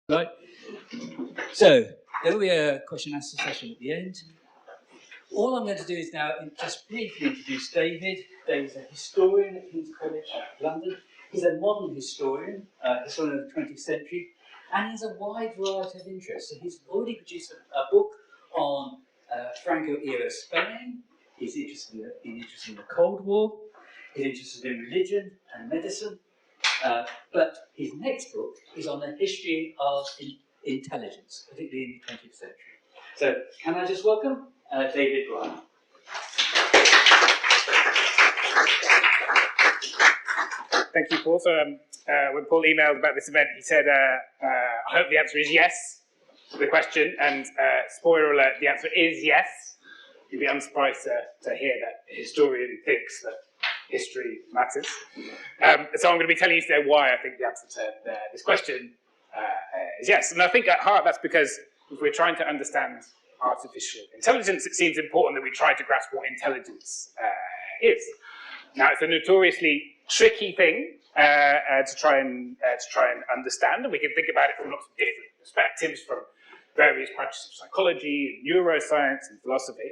Right. So there will be a question and answer session at the end. All I'm going to do is now just briefly introduce David. David's a historian at King's College, London. He's a modern historian of the 20th century, and he has a wide variety of interests. So he's already produced a book on Franco-era Spain. He's interested in the Cold War. He's interested in religion and medicine. But his next book is on the history of intelligence, particularly in the 20th century. So, can I just welcome David Brydan? Thank you, Paul. So, when Paul emailed about this event, he said, I hope the answer is yes to the question. And spoiler alert, the answer is yes. You'd be unsurprised to hear that a historian thinks that history matters. So I'm going to be telling you today why I think the answer to this question is yes. And I think at heart that's because if we're trying to understand artificial intelligence, it seems important that we try to grasp what intelligence is. Now, it's a notoriously tricky thing to try and understand, and we can think about it from lots of different perspectives, from various branches of psychology, neuroscience, and philosophy.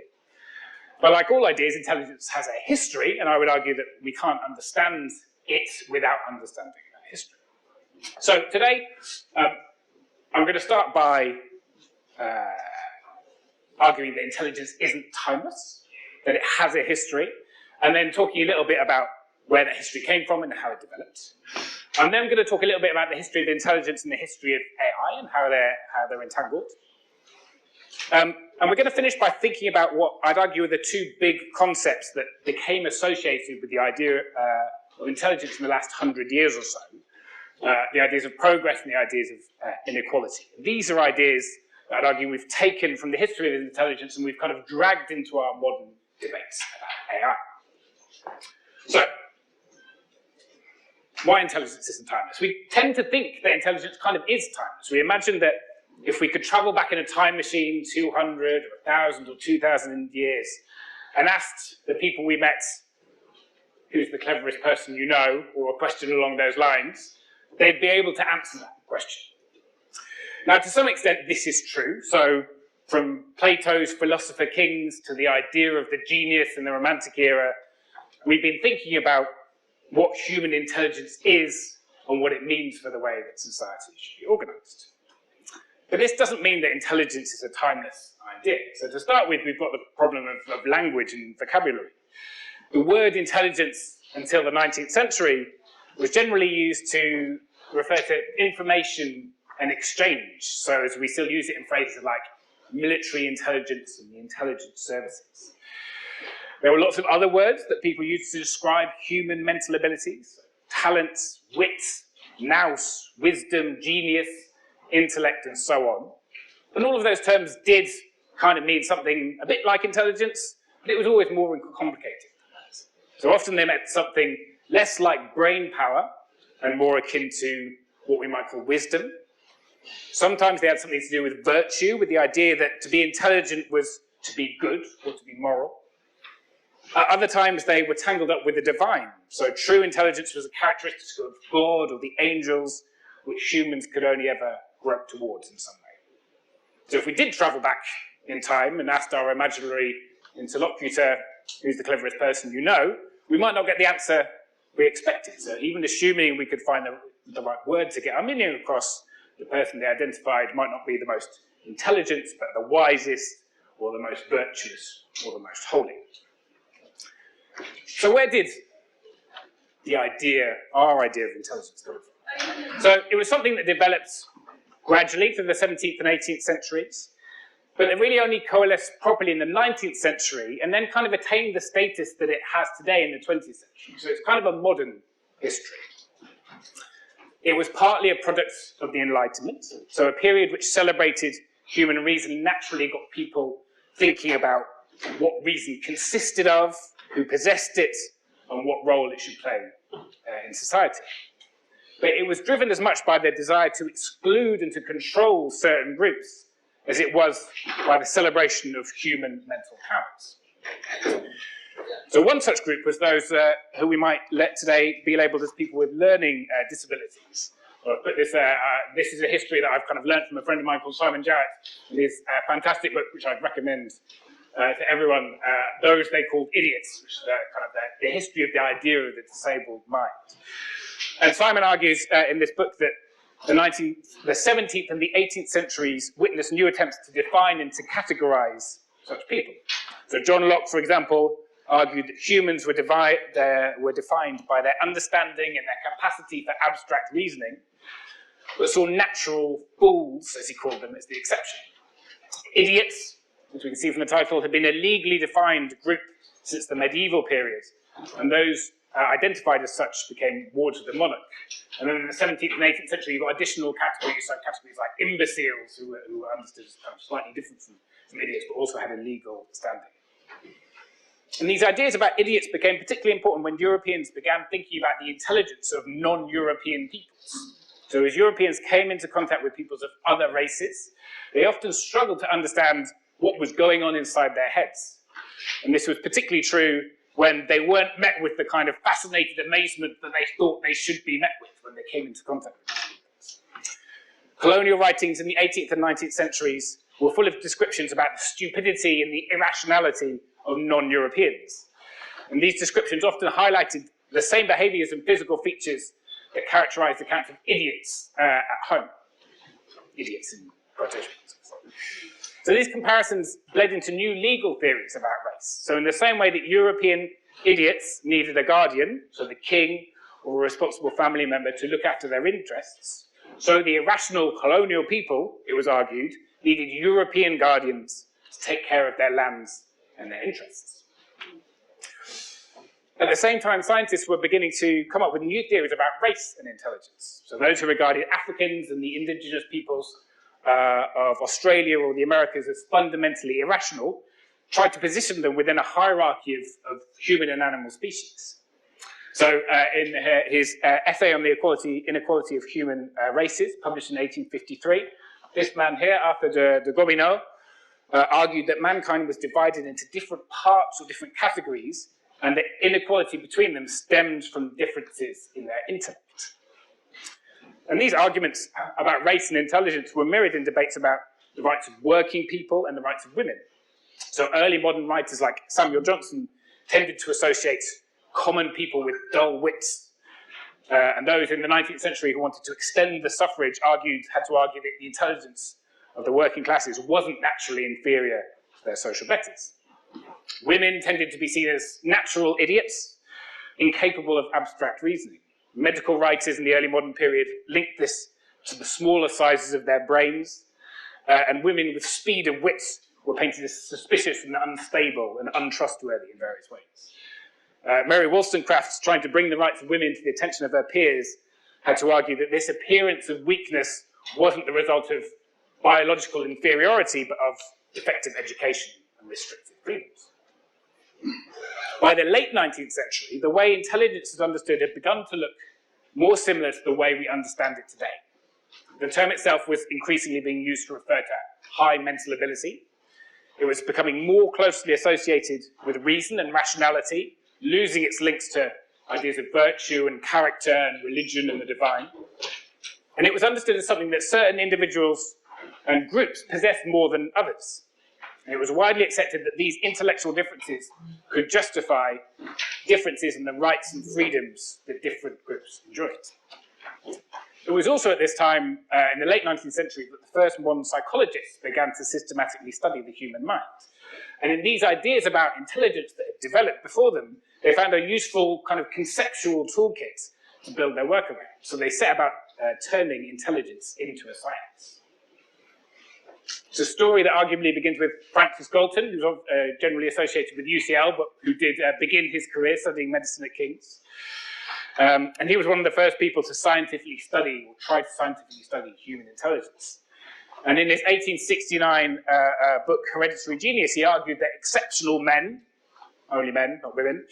But like all ideas, intelligence has a history, and I would argue that we can't understand it without understanding that history. So today, I'm going to start by arguing that intelligence isn't timeless, that it has a history, and then talking a little bit about where that history came from and how it developed. I'm then going to talk a little bit about the history of intelligence and the history of AI and how they're entangled. And we're going to finish by thinking about what I'd argue are the two big concepts that became associated with the idea of intelligence in the last 100 years or so. The ideas of progress and the ideas of inequality. These are ideas that I'd argue we've taken from the history of intelligence and we've kind of dragged into our modern debates about AI. So, why intelligence isn't timeless? We tend to think that intelligence kind of is timeless. We imagine that if we could travel back in a time machine 200 or 1,000 or 2,000 years and asked the people we met, who's the cleverest person you know, or a question along those lines, they'd be able to answer that question. Now, to some extent, this is true. So, from Plato's philosopher kings to the idea of the genius in the Romantic era, we've been thinking about what human intelligence is and what it means for the way that society should be organised. But this doesn't mean that intelligence is a timeless idea. So to start with, we've got the problem of language and vocabulary. The word intelligence until the 19th century was generally used to refer to information and exchange. So as we still use it in phrases like military intelligence and the intelligence services. There were lots of other words that people used to describe human mental abilities: talent, wit, nous, wisdom, genius, intellect, and so on. And all of those terms did kind of mean something a bit like intelligence, but it was always more complicated. So often they meant something less like brain power and more akin to what we might call wisdom. Sometimes they had something to do with virtue, with the idea that to be intelligent was to be good or to be moral. At other times they were tangled up with the divine. So true intelligence was a characteristic of God or the angels, which humans could only ever grope towards in some way. So if we did travel back in time and asked our imaginary interlocutor, who's the cleverest person you know, we might not get the answer we expected. So even assuming we could find the right word to get our meaning across, the person they identified might not be the most intelligent, but the wisest, or the most virtuous, or the most holy. So where did our idea of intelligence come from? So it was something that developed gradually through the 17th and 18th centuries, but it really only coalesced properly in the 19th century and then kind of attained the status that it has today in the 20th century. So it's kind of a modern history. It was partly a product of the Enlightenment, so a period which celebrated human reason naturally got people thinking about what reason consisted of, who possessed it, and what role it should play in society. But it was driven as much by the desire to exclude and to control certain groups as it was by the celebration of human mental powers. So one such group was those who we might let today be labelled as people with learning disabilities, Well, I've put this, this is a history that I've kind of learned from a friend of mine called Simon Jarrett. It is a fantastic book which I'd recommend to everyone. Those they called idiots, which is kind of the history of the idea of the disabled mind. And Simon argues in this book that the 17th and the 18th centuries witnessed new attempts to define and to categorize such people. So John Locke, for example, argued that humans were defined by their understanding and their capacity for abstract reasoning, but saw natural fools, as he called them, as the exception. Idiots, as we can see from the title, had been a legally defined group since the medieval period, and those identified as such became wards of the monarch. And then in the 17th and 18th century, you've got additional categories, so categories like imbeciles, who were understood as kind of slightly different from idiots, but also had a legal standing. And these ideas about idiots became particularly important when Europeans began thinking about the intelligence of non-European peoples. So as Europeans came into contact with peoples of other races, they often struggled to understand what was going on inside their heads. And this was particularly true when they weren't met with the kind of fascinated amazement that they thought they should be met with when they came into contact with these peoples. Colonial writings in the 18th and 19th centuries were full of descriptions about the stupidity and the irrationality of non-Europeans. And these descriptions often highlighted the same behaviours and physical features that characterised accounts of idiots at home. Idiots in quotation marks. So these comparisons led into new legal theories about race. So in the same way that European idiots needed a guardian, so the king or a responsible family member to look after their interests, so the irrational colonial people, it was argued, needed European guardians to take care of their lands and their interests. At the same time, scientists were beginning to come up with new theories about race and intelligence. So those who regarded Africans and the indigenous peoples of Australia or the Americas as fundamentally irrational tried to position them within a hierarchy of human and animal species. So in his essay on the inequality of human races, published in 1853, this man here, Arthur de Gobineau, argued that mankind was divided into different parts or different categories, and the inequality between them stemmed from differences in their intellect. And these arguments about race and intelligence were mirrored in debates about the rights of working people and the rights of women. So early modern writers like Samuel Johnson tended to associate common people with dull wits. And those in the 19th century who wanted to extend the suffrage had to argue that the intelligence of the working classes wasn't naturally inferior to their social betters. Women tended to be seen as natural idiots, incapable of abstract reasoning. Medical writers in the early modern period linked this to the smaller sizes of their brains, and women with speed and wit were painted as suspicious and unstable and untrustworthy in various ways. Mary Wollstonecraft, trying to bring the rights of women to the attention of her peers, had to argue that this appearance of weakness wasn't the result of biological inferiority, but of defective education and restricted freedoms. By the late 19th century, the way intelligence is understood had begun to look more similar to the way we understand it today. The term itself was increasingly being used to refer to high mental ability. It was becoming more closely associated with reason and rationality, losing its links to ideas of virtue and character and religion and the divine. And it was understood as something that certain individuals and groups possessed more than others. And it was widely accepted that these intellectual differences could justify differences in the rights and freedoms that different groups enjoyed. It was also at this time, in the late 19th century, that the first modern psychologists began to systematically study the human mind. And in these ideas about intelligence that had developed before them, they found a useful kind of conceptual toolkit to build their work around. So they set about turning intelligence into a science. It's a story that arguably begins with Francis Galton, who's generally associated with UCL, but who did begin his career studying medicine at King's. And he was one of the first people to scientifically study, or try to scientifically study, human intelligence. And in his 1869 book, Hereditary Genius, he argued that exceptional men, only men, not women,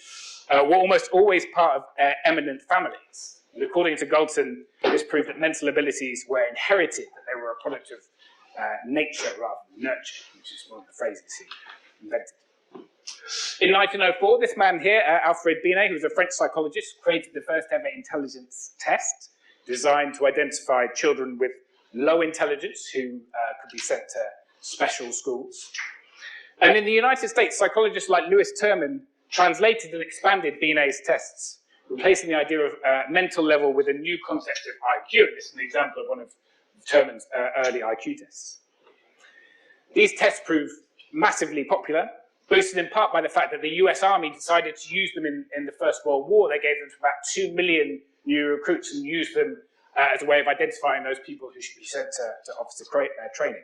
were almost always part of eminent families. And according to Galton, this proved that mental abilities were inherited, that they were a product of nature rather than nurture, which is one of the phrases he invented. In 1904, this man here, Alfred Binet, who was a French psychologist, created the first ever intelligence test. designed to identify children with low intelligence who could be sent to special schools. And in the United States, psychologists like Lewis Terman translated and expanded Binet's tests, replacing the idea of mental level with a new concept of IQ. This is an example of one of Terman's early IQ tests. These tests proved massively popular, boosted in part by the fact that the US Army decided to use them in the First World War. They gave them to about 2 million new recruits and used them as a way of identifying those people who should be sent to officer training.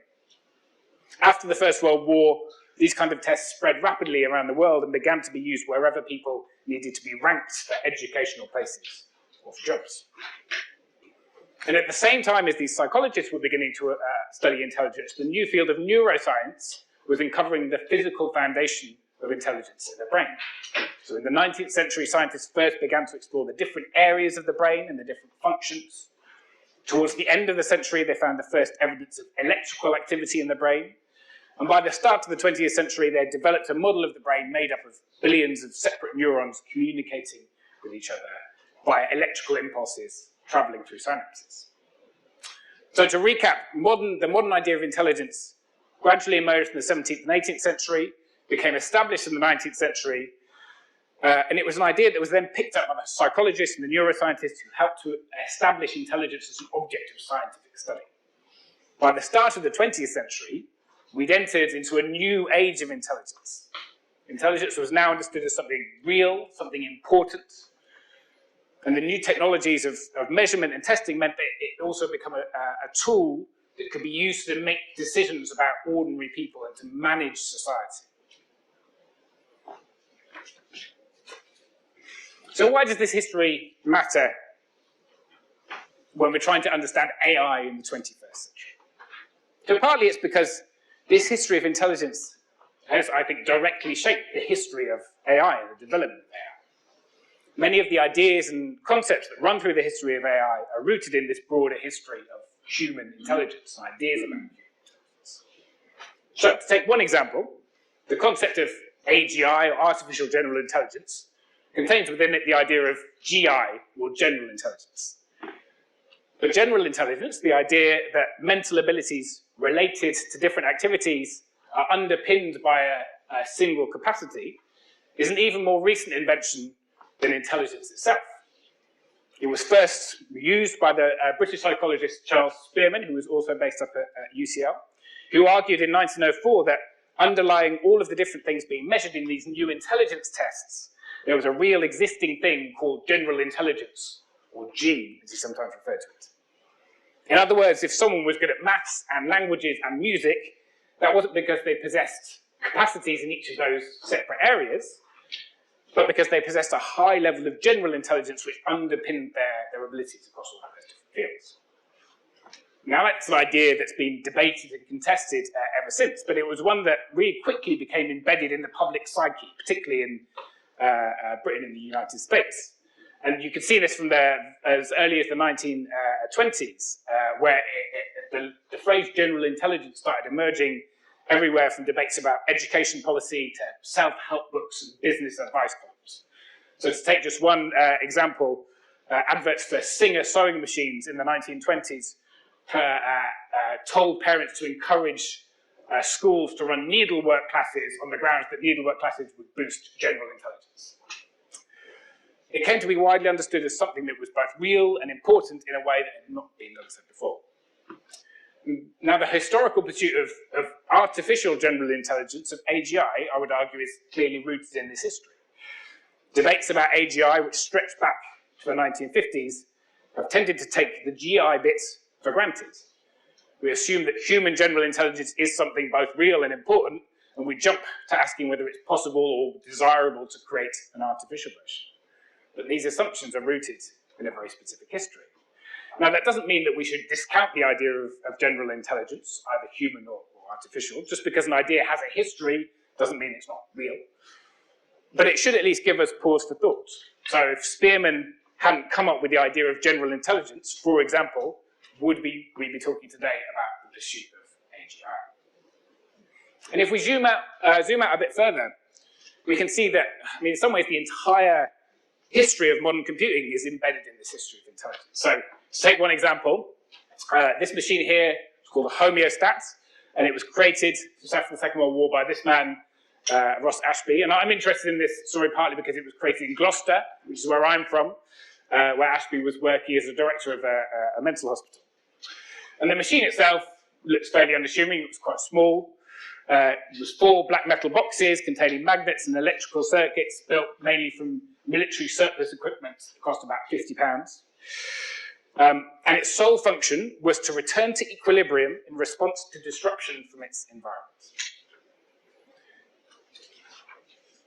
After the First World War, these kind of tests spread rapidly around the world and began to be used wherever people needed to be ranked for educational places or for jobs. And at the same time as these psychologists were beginning to study intelligence, the new field of neuroscience was uncovering the physical foundation of intelligence in the brain. So in the 19th century, scientists first began to explore the different areas of the brain and the different functions. Towards the end of the century, they found the first evidence of electrical activity in the brain. And by the start of the 20th century, they developed a model of the brain made up of billions of separate neurons communicating with each other via electrical impulses traveling through synapses. So to recap, the modern idea of intelligence gradually emerged in the 17th and 18th century, became established in the 19th century, and it was an idea that was then picked up by the psychologists and the neuroscientists who helped to establish intelligence as an object of scientific study. By the start of the 20th century, we'd entered into a new age of intelligence. Intelligence was now understood as something real, something important, and the new technologies of measurement and testing meant that it also became a tool that could be used to make decisions about ordinary people and to manage society. So why does this history matter when we're trying to understand AI in the 21st century? So partly it's because this history of intelligence has, I think, directly shaped the history of AI and the development of AI. Many of the ideas and concepts that run through the history of AI are rooted in this broader history of human intelligence and ideas about human intelligence. So to take one example, the concept of AGI, or artificial general intelligence, contains within it the idea of GI, or general intelligence. But general intelligence, the idea that mental abilities related to different activities are underpinned by a single capacity, is an even more recent invention than intelligence itself. It was first used by the British psychologist Charles Spearman, who was also based up at UCL, who argued in 1904 that underlying all of the different things being measured in these new intelligence tests, there was a real existing thing called general intelligence, or G, as he sometimes referred to it. In other words, if someone was good at maths and languages and music, that wasn't because they possessed capacities in each of those separate areas, but because they possessed a high level of general intelligence which underpinned their abilities across all of those different fields. Now that's an idea that's been debated and contested ever since, but it was one that really quickly became embedded in the public psyche, particularly in Britain and the United States. And you can see this from as early as the 1920s, where the phrase general intelligence started emerging everywhere from debates about education policy to self-help books and business advice columns. So to take just one example, adverts for Singer sewing machines in the 1920s told parents to encourage schools to run needlework classes on the grounds that needlework classes would boost general intelligence. It came to be widely understood as something that was both real and important in a way that had not been understood before. Now, the historical pursuit of artificial general intelligence, of AGI, I would argue, is clearly rooted in this history. Debates about AGI, which stretch back to the 1950s, have tended to take the GI bits for granted. We assume that human general intelligence is something both real and important, and we jump to asking whether it's possible or desirable to create an artificial version. But these assumptions are rooted in a very specific history. Now, that doesn't mean that we should discount the idea of general intelligence, either human or artificial. Just because an idea has a history doesn't mean it's not real. But it should at least give us pause for thought. So if Spearman hadn't come up with the idea of general intelligence, for example, would we be talking today about the pursuit of AGI? And if we zoom out a bit further, we can see that, in some ways, the entire history of modern computing is embedded in this history of intelligence. So, to take one example, this machine here is called a homeostat, and it was created just after the Second World War by this man, Ross Ashby. And I'm interested in this story partly because it was created in Gloucester, which is where I'm from, where Ashby was working as a director of a mental hospital. And the machine itself looks fairly unassuming. It was quite small. It was 4 black metal boxes containing magnets and electrical circuits built mainly from military surplus equipment that cost about £50. And its sole function was to return to equilibrium in response to disruption from its environment.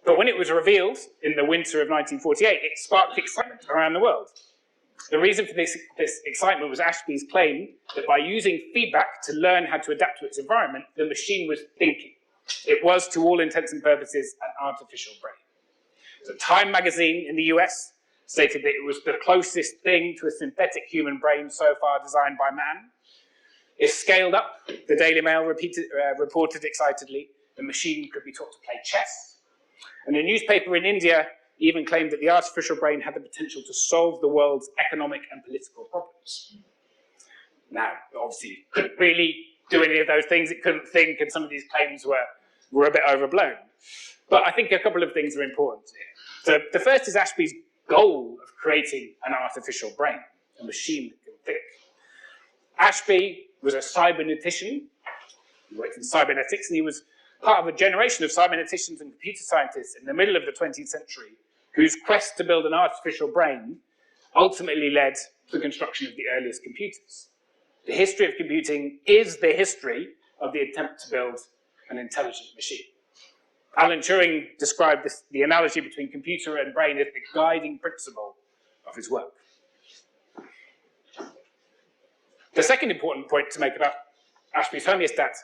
But when it was revealed in the winter of 1948, it sparked excitement around the world. The reason for this excitement was Ashby's claim that by using feedback to learn how to adapt to its environment, the machine was thinking. It was, to all intents and purposes, an artificial brain. So Time magazine in the US stated that it was the closest thing to a synthetic human brain so far designed by man. If scaled up, the Daily Mail reported excitedly, the machine could be taught to play chess. And a newspaper in India even claimed that the artificial brain had the potential to solve the world's economic and political problems. Now, obviously, it couldn't really do any of those things. It couldn't think, and some of these claims were a bit overblown. But I think a couple of things are important here. So the first is Ashby's goal of creating an artificial brain, a machine that can think. Ashby was a cybernetician. He worked in cybernetics, and he was part of a generation of cyberneticians and computer scientists in the middle of the 20th century whose quest to build an artificial brain ultimately led to the construction of the earliest computers. The history of computing is the history of the attempt to build an intelligent machine. Alan Turing described the analogy between computer and brain as the guiding principle of his work. The second important point to make about Ashby's homeostat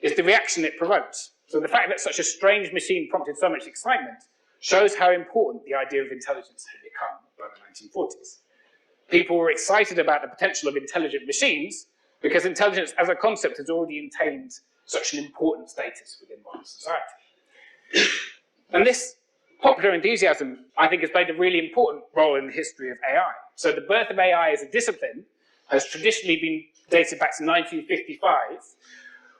is the reaction it provoked. So the fact that such a strange machine prompted so much excitement shows how important the idea of intelligence had become by the 1940s. People were excited about the potential of intelligent machines because intelligence as a concept has already attained such an important status within modern society. And this popular enthusiasm, I think, has played a really important role in the history of AI. So the birth of AI as a discipline has traditionally been dated back to 1955,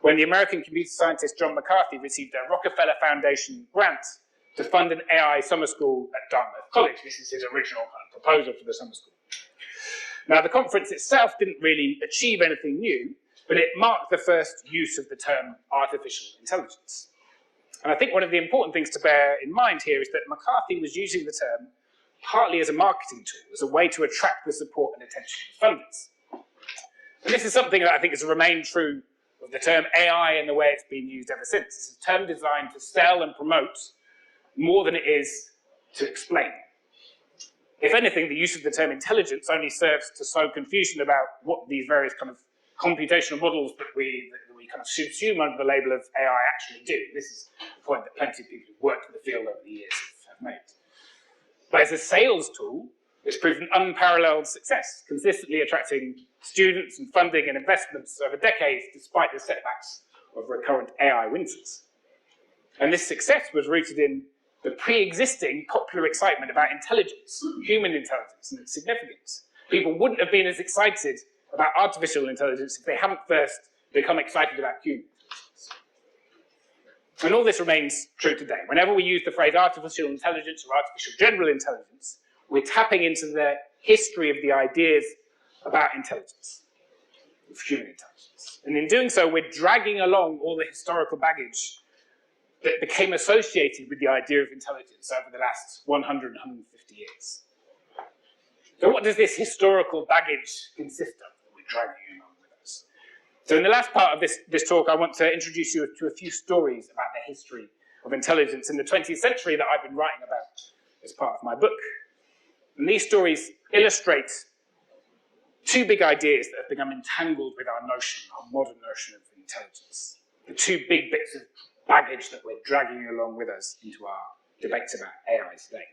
when the American computer scientist John McCarthy received a Rockefeller Foundation grant to fund an AI summer school at Dartmouth College. This is his original proposal for the summer school. Now, the conference itself didn't really achieve anything new, but it marked the first use of the term artificial intelligence. And I think one of the important things to bear in mind here is that McCarthy was using the term partly as a marketing tool, as a way to attract the support and attention of funders. And this is something that I think has remained true of the term AI and the way it's been used ever since. It's a term designed to sell and promote more than it is to explain. If anything, the use of the term intelligence only serves to sow confusion about what these various kind of computational models that we kind of subsume under the label of AI actually do. This is a point that plenty of people who've worked in the field over the years have made. But as a sales tool, it's proven unparalleled success, consistently attracting students and funding and investments over decades, despite the setbacks of recurrent AI winters. And this success was rooted in the pre-existing popular excitement about intelligence, human intelligence, and its significance. People wouldn't have been as excited about artificial intelligence if they hadn't first become excited about human intelligence. And all this remains true today. Whenever we use the phrase artificial intelligence or artificial general intelligence, we're tapping into the history of the ideas about intelligence, of human intelligence. And in doing so, we're dragging along all the historical baggage that became associated with the idea of intelligence over the last 100, 150 years. So what does this historical baggage consist of that we're dragging along with us? So in the last part of this talk, I want to introduce you to a few stories about the history of intelligence in the 20th century that I've been writing about as part of my book. And these stories illustrate two big ideas that have become entangled with our modern notion of intelligence. The two big bits of baggage that we're dragging along with us into our debates about AI today.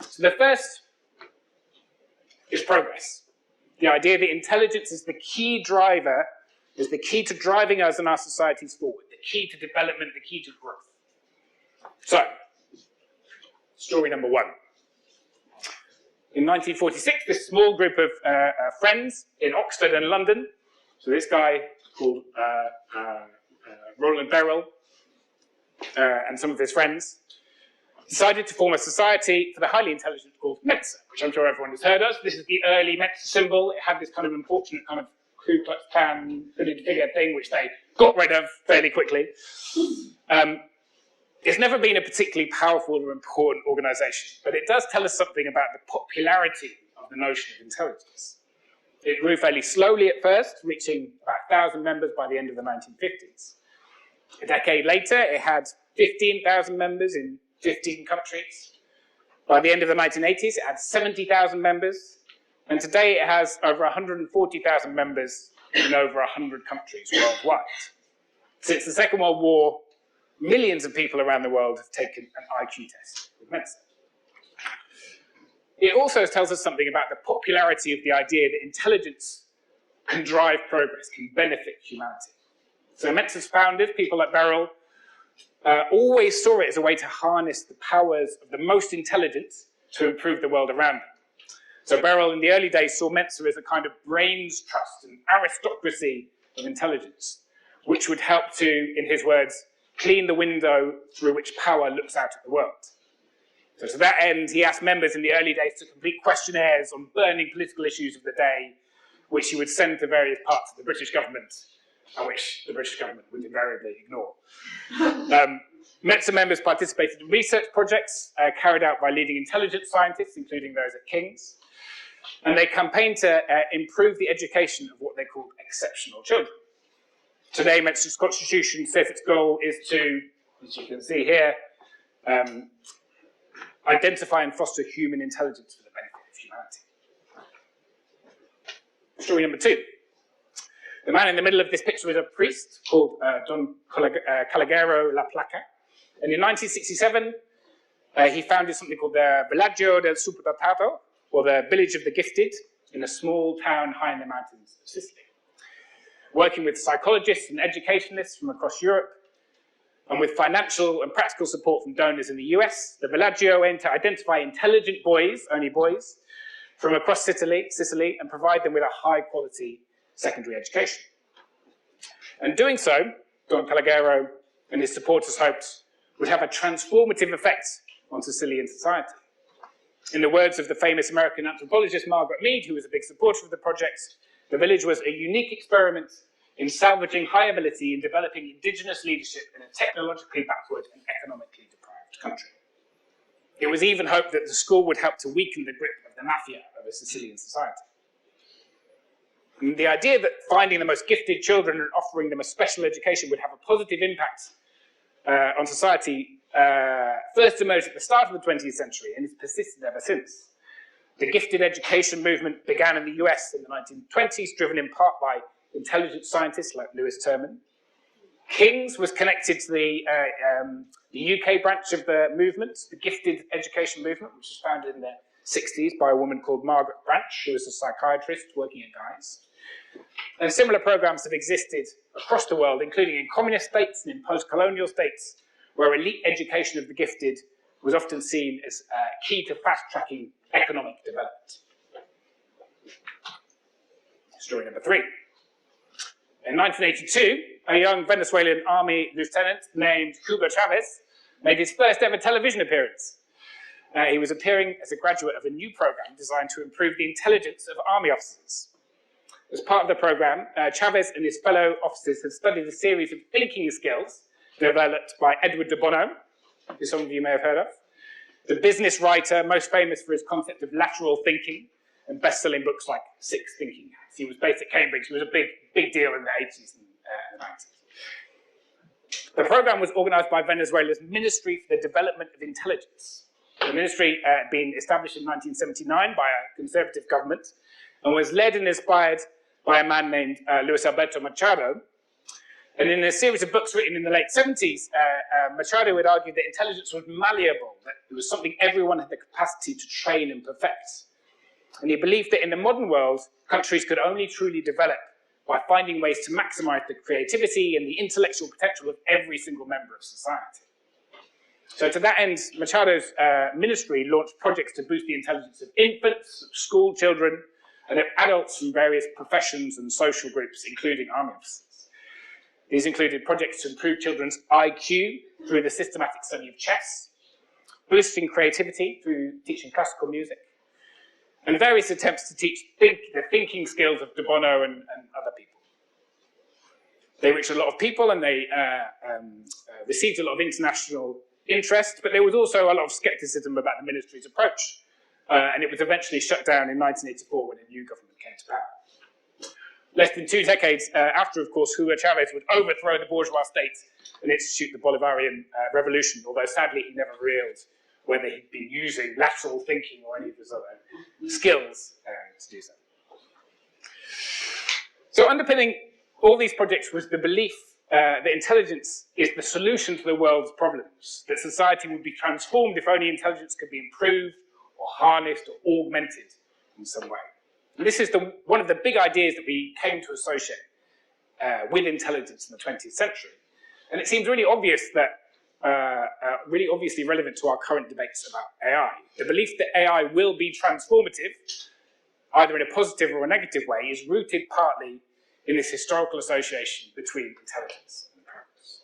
So the first is progress. The idea that intelligence is the key driver, is the key to driving us and our societies forward, the key to development, the key to growth. So, story number one. In 1946, this small group of friends in Oxford and London, so this guy called Roland Berrell and some of his friends, decided to form a society for the highly intelligent called Mensa, which I'm sure everyone has heard of. This is the early Mensa symbol. It had this kind of unfortunate kind of Ku Klux Klan hooded figure thing, which they got rid of fairly quickly. It's never been a particularly powerful or important organisation, but it does tell us something about the popularity of the notion of intelligence. It grew fairly slowly at first, reaching about 1,000 members by the end of the 1950s. A decade later, it had 15,000 members in 15 countries. By the end of the 1980s, it had 70,000 members, and today it has over 140,000 members in over 100 countries worldwide. Since the Second World War, millions of people around the world have taken an IQ test with Mensa. It also tells us something about the popularity of the idea that intelligence can drive progress, can benefit humanity. So Mensa's founders, people like Berrell, always saw it as a way to harness the powers of the most intelligent to improve the world around them. So Berrell in the early days saw Mensa as a kind of brains trust, an aristocracy of intelligence, which would help to, in his words, clean the window through which power looks out at the world. So to that end, he asked members in the early days to complete questionnaires on burning political issues of the day, which he would send to various parts of the British government, and which the British government would invariably ignore. Mensa members participated in research projects carried out by leading intelligence scientists, including those at King's, and they campaigned to improve the education of what they called exceptional children. Today, Mensa's constitution says its goal is to, as you can see here, identify and foster human intelligence for the benefit of humanity. Story number 2. The man in the middle of this picture is a priest called Don Calogero La Placa. And in 1967, he founded something called the Villaggio del Superdotato, or the Village of the Gifted, in a small town high in the mountains of Sicily. Working with psychologists and educationalists from across Europe, and with financial and practical support from donors in the US, the Villaggio aimed to identify intelligent boys, only boys, from across Sicily, and provide them with a high-quality secondary education. And doing so, Don Calogero and his supporters hoped would have a transformative effect on Sicilian society. In the words of the famous American anthropologist Margaret Mead, who was a big supporter of the project, the village was a unique experiment in salvaging high ability and developing indigenous leadership in a technologically backward and economically deprived country. It was even hoped that the school would help to weaken the grip of the mafia of a Sicilian society. And the idea that finding the most gifted children and offering them a special education would have a positive impact on society first emerged at the start of the 20th century and has persisted ever since. The gifted education movement began in the US in the 1920s, driven in part by intelligent scientists like Lewis Terman. King's was connected to the UK branch of the movement, the gifted education movement, which was founded in the 60s by a woman called Margaret Branch, who was a psychiatrist working at Guy's. And similar programs have existed across the world, including in communist states and in post-colonial states, where elite education of the gifted was often seen as key to fast-tracking economic development. Story number 3. In 1982, a young Venezuelan army lieutenant named Hugo Chavez made his first ever television appearance. He was appearing as a graduate of a new program designed to improve the intelligence of army officers. As part of the program, Chavez and his fellow officers had studied a series of thinking skills developed by Edward de Bono, who some of you may have heard of, the business writer most famous for his concept of lateral thinking and best-selling books like Six Thinking Hats. He was based at Cambridge. He was a big deal in the 80s and 90s. The program was organized by Venezuela's Ministry for the Development of Intelligence. The ministry had been established in 1979 by a conservative government and was led and inspired by a man named Luis Alberto Machado. And in a series of books written in the late 70s, Machado had argued that intelligence was malleable, that it was something everyone had the capacity to train and perfect. And he believed that in the modern world, countries could only truly develop by finding ways to maximize the creativity and the intellectual potential of every single member of society. So to that end, Machado's ministry launched projects to boost the intelligence of infants, of school children, and of adults from various professions and social groups, including army officers. These included projects to improve children's IQ through the systematic study of chess, boosting creativity through teaching classical music, and various attempts to teach the thinking skills of De Bono and other people. They reached a lot of people and they received a lot of international interest, but there was also a lot of skepticism about the ministry's approach, and it was eventually shut down in 1984 when a new government came to power. Less than 2 decades after, of course, Hugo Chavez would overthrow the bourgeois state and institute the Bolivarian revolution, although sadly he never revealed whether he'd been using lateral thinking or any of his other skills to do so. So underpinning all these projects was the belief that intelligence is the solution to the world's problems, that society would be transformed if only intelligence could be improved or harnessed or augmented in some way. And this is one of the big ideas that we came to associate with intelligence in the 20th century. And it seems really obvious that, really obviously relevant to our current debates about AI. The belief that AI will be transformative, either in a positive or a negative way, is rooted partly in this historical association between intelligence and purpose.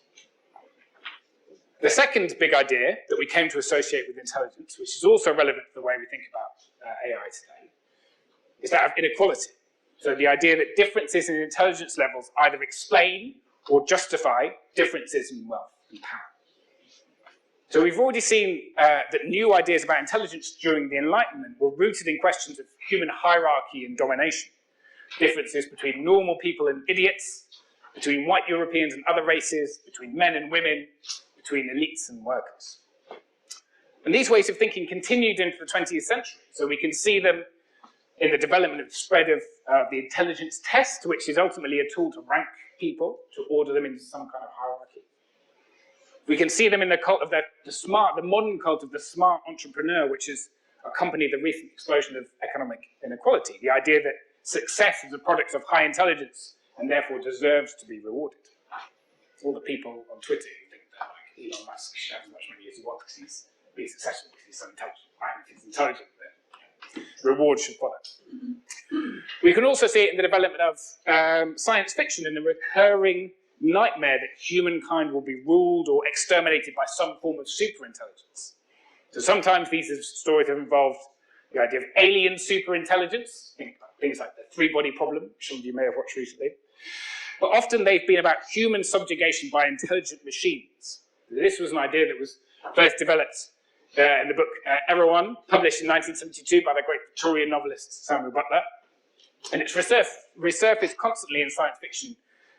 The second big idea that we came to associate with intelligence, which is also relevant to the way we think about AI today, is that of inequality. So the idea that differences in intelligence levels either explain or justify differences in wealth and power. So we've already seen that new ideas about intelligence during the Enlightenment were rooted in questions of human hierarchy and domination. Differences between normal people and idiots, between white Europeans and other races, between men and women, between elites and workers. And these ways of thinking continued into the 20th century. So we can see them in the development of the spread of the intelligence test, which is ultimately a tool to rank people, to order them into some kind of hierarchy. We can see them in the cult of the modern cult of the smart entrepreneur, which has accompanied the recent explosion of economic inequality. The idea that success is a product of high intelligence and therefore deserves to be rewarded. All the people on Twitter who think that like, Elon Musk should have as much money as he wants because he's being successful because he's so intelligent. If he's intelligent, then reward should follow. We can also see it in the development of science fiction and the recurring nightmare that humankind will be ruled or exterminated by some form of superintelligence. So sometimes these stories have involved the idea of alien superintelligence, things like the three-body problem, which some of you may have watched recently. But often they've been about human subjugation by intelligent machines. This was an idea that was first developed in the book Erewhon, published in 1972 by the great Victorian novelist Samuel Butler. And it's resurfaced constantly in science fiction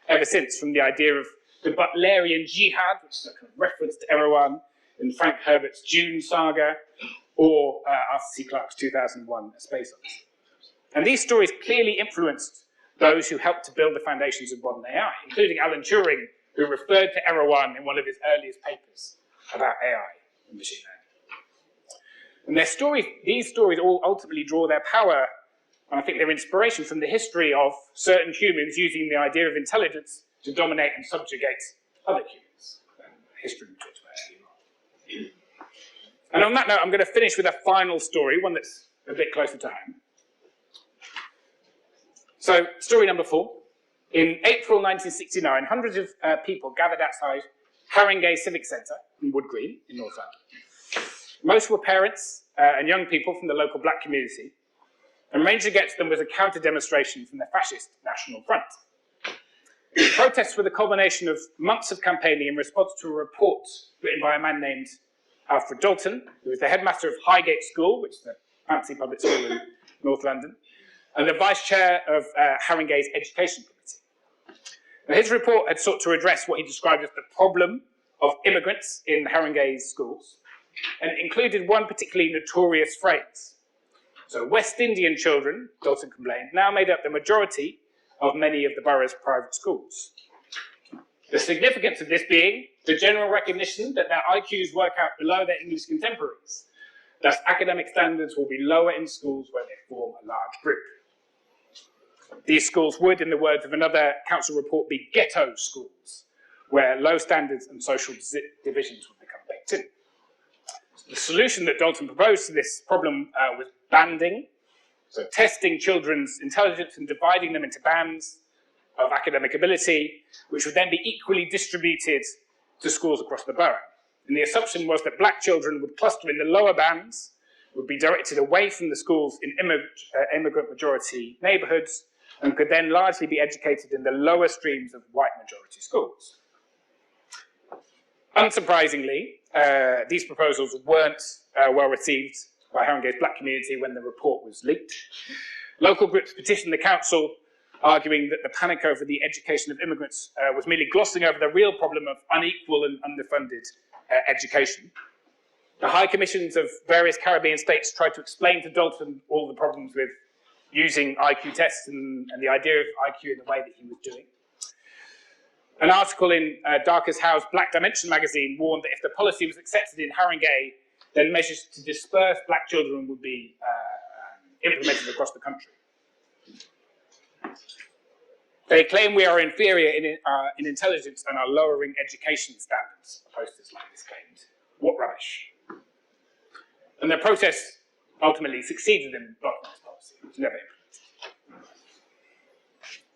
ever since, from the idea of the Butlerian Jihad, which is a kind of reference to Erewhon, in Frank Herbert's Dune saga, or Arthur C. Clarke's 2001: A Space Odyssey. And these stories clearly influenced those who helped to build the foundations of modern AI, including Alan Turing, who referred to Erewhon in one of his earliest papers about AI and machine learning. And these stories all ultimately draw their power, and I think their inspiration, from the history of certain humans using the idea of intelligence to dominate and subjugate other humans. History we talked about earlier on. And on that note, I'm going to finish with a final story, one that's a bit closer to home. So, story number 4. In April 1969, hundreds of people gathered outside Haringey Civic Centre in Wood Green in North London. Most were parents and young people from the local black community, and ranged against them was a counter-demonstration from the fascist National Front. The protests were the culmination of months of campaigning in response to a report written by a man named Alfred Dalton, who was the headmaster of Highgate School, which is a fancy public school in North London, and the vice chair of Haringey's Education Committee. Now, his report had sought to address what he described as the problem of immigrants in Haringey's schools, and it included one particularly notorious phrase. So West Indian children, Dalton complained, now made up the majority of many of the borough's private schools. The significance of this being the general recognition that their IQs work out below their English contemporaries. Thus, academic standards will be lower in schools where they form a large group. These schools would, in the words of another council report, be ghetto schools, where low standards and social divisions would become baked in. The solution that Dalton proposed to this problem was banding, so testing children's intelligence and dividing them into bands of academic ability, which would then be equally distributed to schools across the borough. And the assumption was that black children would cluster in the lower bands, would be directed away from the schools in immigrant majority neighbourhoods, and could then largely be educated in the lower streams of white majority schools. Unsurprisingly, these proposals weren't well received by Haringey's black community when the report was leaked. Local groups petitioned the council, arguing that the panic over the education of immigrants was merely glossing over the real problem of unequal and underfunded education. The high commissions of various Caribbean states tried to explain to Dalton all the problems with using IQ tests and the idea of IQ in the way that he was doing. An article in Darker's Howe's Black Dimension magazine warned that if the policy was accepted in Haringey, then measures to disperse black children would be implemented across the country. They claim we are inferior in intelligence and are lowering education standards, posters like this claimed. What rubbish. And the protest ultimately succeeded in blocking this policy. It was never implemented.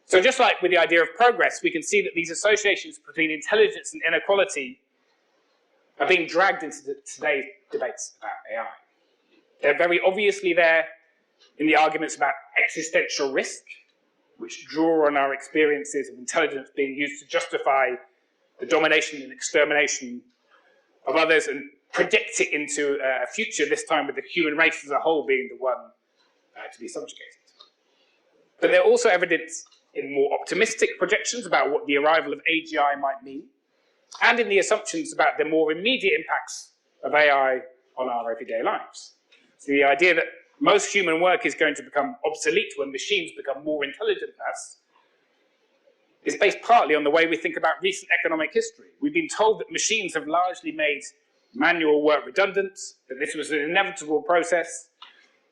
So just like with the idea of progress, we can see that these associations between intelligence and inequality are being dragged into today's debates about AI. They're very obviously there in the arguments about existential risk, which draw on our experiences of intelligence being used to justify the domination and extermination of others and predict it into a future, this time with the human race as a whole being the one to be subjugated. But they're also evidence in more optimistic projections about what the arrival of AGI might mean, and in the assumptions about the more immediate impacts of AI on our everyday lives. So the idea that most human work is going to become obsolete when machines become more intelligent than us is based partly on the way we think about recent economic history. We've been told that machines have largely made manual work redundant, that this was an inevitable process,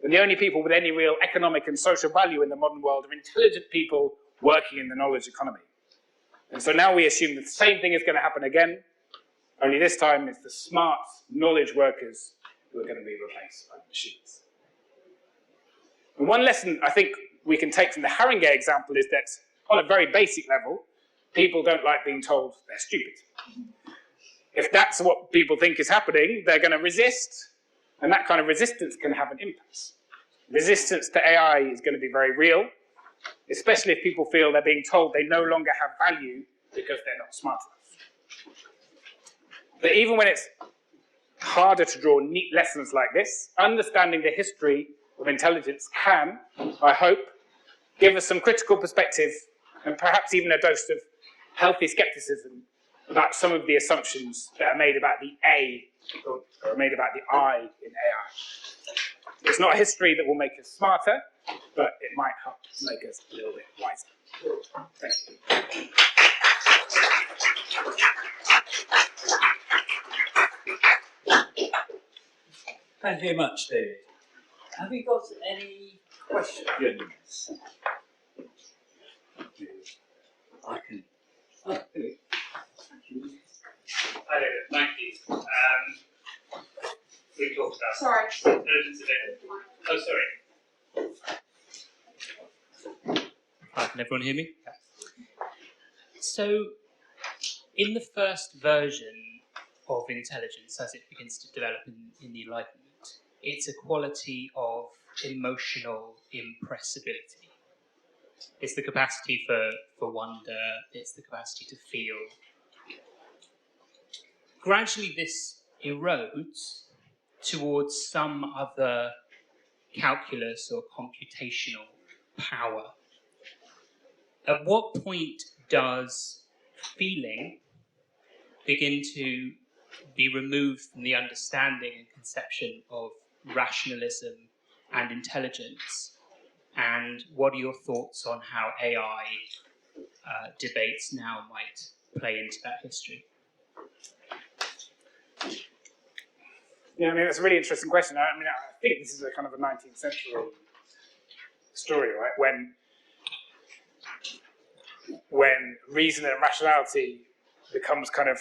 and the only people with any real economic and social value in the modern world are intelligent people working in the knowledge economy. And so now we assume that the same thing is going to happen again, only this time it's the smart knowledge workers who are going to be replaced by machines. And one lesson I think we can take from the Haringey example is that on a very basic level, people don't like being told they're stupid. If that's what people think is happening, they're going to resist, and that kind of resistance can have an impact. Resistance to AI is going to be very real, especially if people feel they're being told they no longer have value because they're not smart enough. But even when it's harder to draw neat lessons like this, understanding the history of intelligence can, I hope, give us some critical perspective and perhaps even a dose of healthy skepticism about some of the assumptions that are made about the A or are made about the I in AI. It's not a history that will make us smarter, but it might help make us a little bit wiser. Thank you. Thank you very much, David. Have we got any questions? I can. Oh, David. Hi David, thank you. We talked about Sorry. intelligence a bit. Oh, sorry. Hi, can everyone hear me? So, in the first version of intelligence, as it begins to develop in the Enlightenment, it's a quality of emotional impressibility. It's the capacity for wonder, it's the capacity to feel. Gradually, this erodes towards some other calculus or computational power. At what point does feeling begin to be removed from the understanding and conception of rationalism and intelligence? And what are your thoughts on how AI debates now might play into that history? Yeah, I mean, that's a really interesting question. I mean, I think this is a kind of a 19th century story, right? When reason and rationality becomes kind of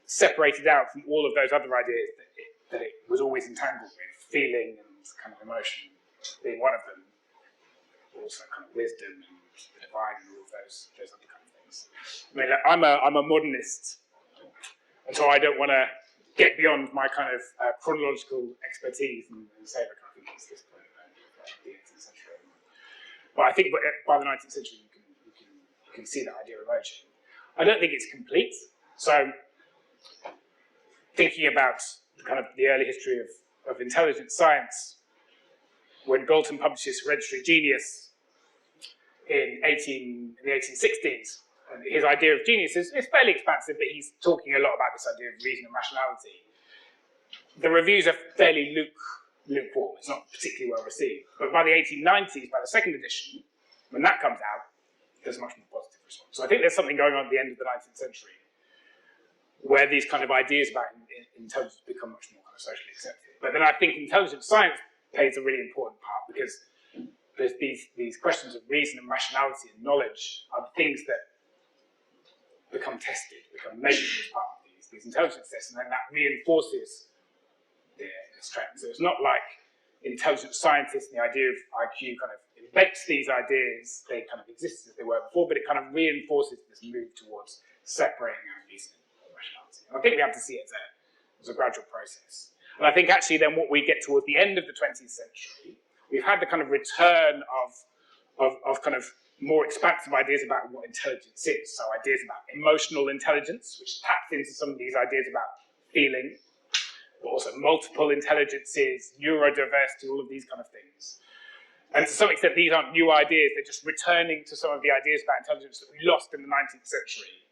separated out from all of those other ideas that it was always entangled with, feeling and kind of emotion being one of them, also kind of wisdom and the divine and all of those other kind of things. I mean, I'm a modernist, and so I don't want to get beyond my kind of chronological expertise and say, look, I think it's this point of the 18th century. But I think by the 19th century, you can see that idea emerging. I don't think it's complete. So thinking about kind of the early history of intelligence science, when Galton publishes Hereditary Genius in the 1860s, and his idea of genius is fairly expansive, but he's talking a lot about this idea of reason and rationality. The reviews are fairly lukewarm. It's not particularly well received. But by the 1890s, by the second edition, when that comes out, there's a much more positive response. So I think there's something going on at the end of the 19th century where these kind of ideas about intelligence become much more kind of socially accepted. But then I think intelligence science plays a really important part, because there's these questions of reason and rationality and knowledge are the things that become tested, become measured as part of these intelligence tests, and then that reinforces their strength. So it's not like intelligence scientists and the idea of IQ kind of invents these ideas, they kind of exist as they were before, but it kind of reinforces this move towards separating out reason and rationality. And I think we have to see it as a gradual process. And I think actually then what we get towards the end of the 20th century, we've had the kind of return of kind of more expansive ideas about what intelligence is. So ideas about emotional intelligence, which taps into some of these ideas about feeling, but also multiple intelligences, neurodiversity, all of these kind of things. And to some extent, these aren't new ideas, they're just returning to some of the ideas about intelligence that we lost in the 19th century,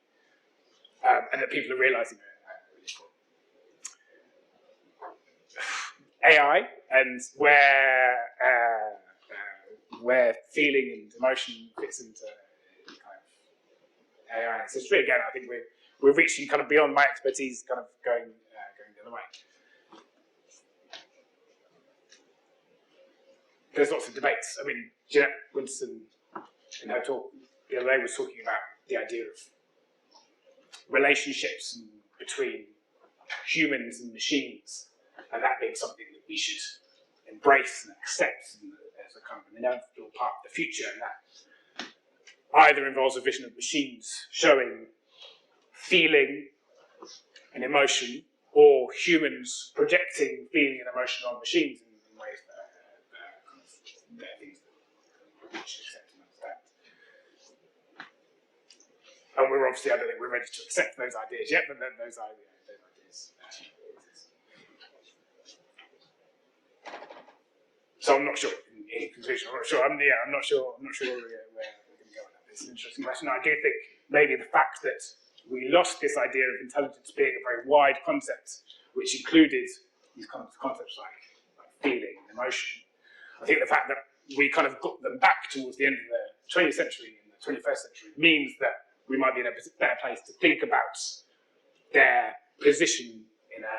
and that people are realizing are really important. AI, and where feeling and emotion fits into kind of AI and its history. Again, I think we're reaching kind of beyond my expertise, kind of going the other way. There's lots of debates. I mean, Jeanette Winston, in her talk the other day, was talking about the idea of relationships between humans and machines, and that being something that we should embrace and accept as a kind of an inevitable part of the future, and that either involves a vision of machines showing feeling and emotion, or humans projecting feeling and emotion on machines in ways that are things that we should accept and understand. And we're obviously, I don't think we're ready to accept those ideas yet, but those ideas exist. So I'm not sure. In conclusion, I'm not sure. I'm not sure where we're going to go with that. It's an interesting question. I do think maybe the fact that we lost this idea of intelligence being a very wide concept, which included these kinds of concepts like feeling and emotion. I think the fact that we kind of got them back towards the end of the 20th century and the 21st century means that we might be in a better place to think about their position in an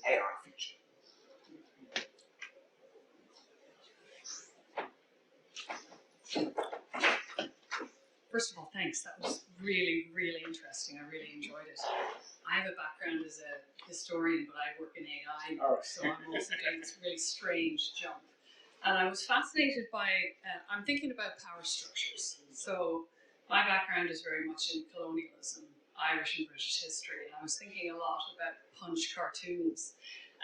AI future. First of all, thanks. That was really, really interesting. I really enjoyed it. I have a background as a historian, but I work in AI now, so I'm also doing this really strange jump. And I was fascinated by, I'm thinking about power structures. So my background is very much in colonialism, Irish and British history, and I was thinking a lot about Punch cartoons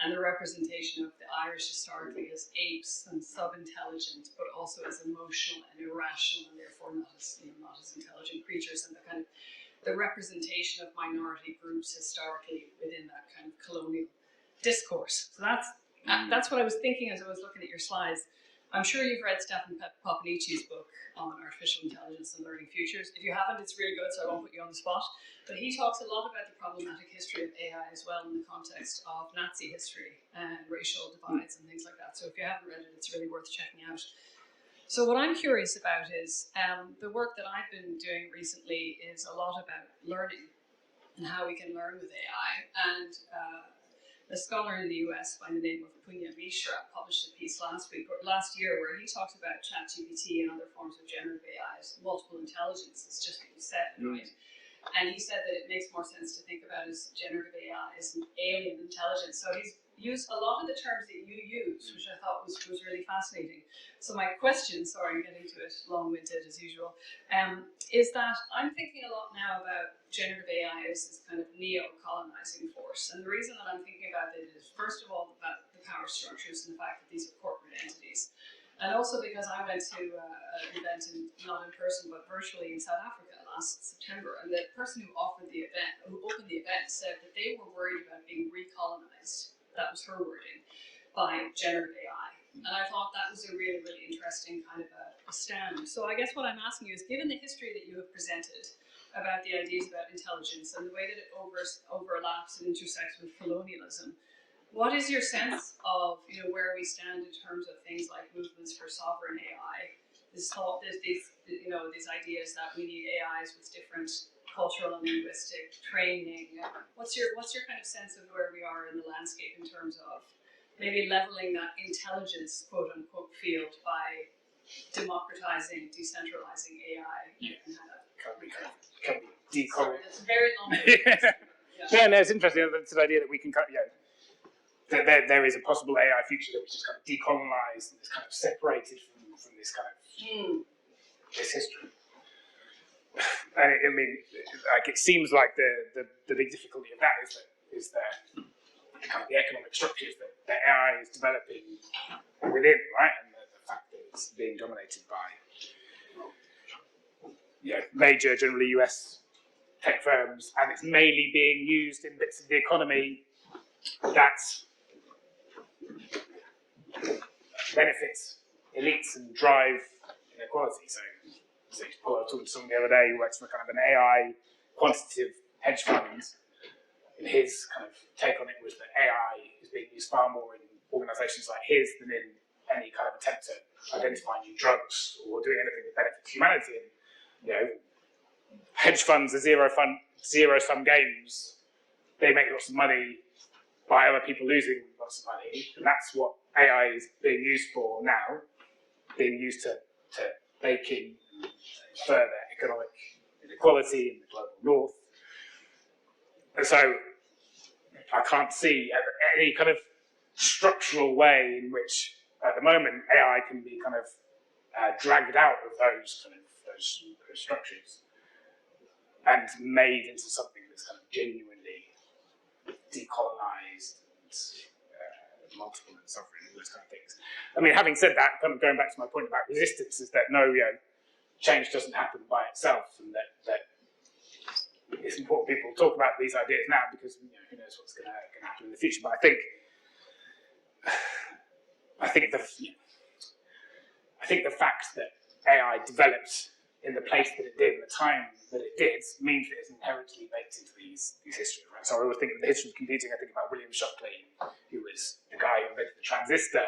and the representation of the Irish historically as apes and sub-intelligent, but also as emotional and irrational, and therefore not as intelligent creatures, and the representation of minority groups historically within that kind of colonial discourse. So that's what I was thinking as I was looking at your slides. I'm sure you've read Stefan Papanici's book on artificial intelligence and learning futures. If you haven't, it's really good, so I won't put you on the spot. But he talks a lot about the problematic history of AI as well in the context of Nazi history and racial divides and things like that. So if you haven't read it, it's really worth checking out. So what I'm curious about is the work that I've been doing recently is a lot about learning and how we can learn with AI. And a scholar in the US by the name of Punya Mishra published a piece last year where he talks about ChatGPT and other forms of generative AI as multiple intelligence. It's just what you said, right? And he said that it makes more sense to think about as generative AI as an alien intelligence. So he's used a lot of the terms that you use, which I thought was really fascinating. So my question, sorry, I'm getting to it long-winded as usual, is that I'm thinking a lot now about generative AI as this kind of neo-colonizing force. And the reason that I'm thinking about it is, first of all, about the power structures and the fact that these are corporate entities. And also because I went to an event, not in person, but virtually in South Africa last September, and the person who opened the event, said that they were worried about being recolonized. That was her wording, by generative AI. And I thought that was a really, really interesting kind of a stand. So I guess what I'm asking you is, given the history that you have presented about the ideas about intelligence and the way that it overlaps and intersects with colonialism, what is your sense of where we stand in terms of things like movements for sovereign AI? These ideas that we need AIs with different cultural and linguistic training. What's your kind of sense of where we are in the landscape in terms of maybe leveling that intelligence quote unquote field by democratizing, decentralizing AI? Can we decolonize? That's a very long. Yeah, no, it's interesting. That's an idea that we can there is a possible AI future that was just kind of decolonized and is kind of separated from this kind of this history. And it seems like the big difficulty of that is the kind of the economic structures that AI is developing within, right? And the fact that it's being dominated by major, generally US tech firms, and it's mainly being used in bits of the economy that benefits elites and drive inequality. So I was talking to someone the other day who works for kind of an AI quantitative hedge fund, and his kind of take on it was that AI is being used far more in organisations like his than in any kind of attempt to identify new drugs or doing anything that benefits humanity. And, hedge funds are zero-sum games. They make lots of money by other people losing lots of money, and that's what AI is being used for now, being used to bake in further economic inequality in the global north. And so I can't see any kind of structural way in which, at the moment, AI can be kind of dragged out of those structures and made into something that's kind of genuinely decolonized and multiple and sovereign and those kind of things. I mean, having said that, kind of going back to my point about resistance, is that no, change doesn't happen by itself, and that it's important people talk about these ideas now because who knows what's going to happen in the future. But I think the fact that AI developed in the place that it did, in the time that it did, means that it's inherently baked into these histories, right? So I always think of the history of computing, I think about William Shockley, who was the guy who invented the transistor.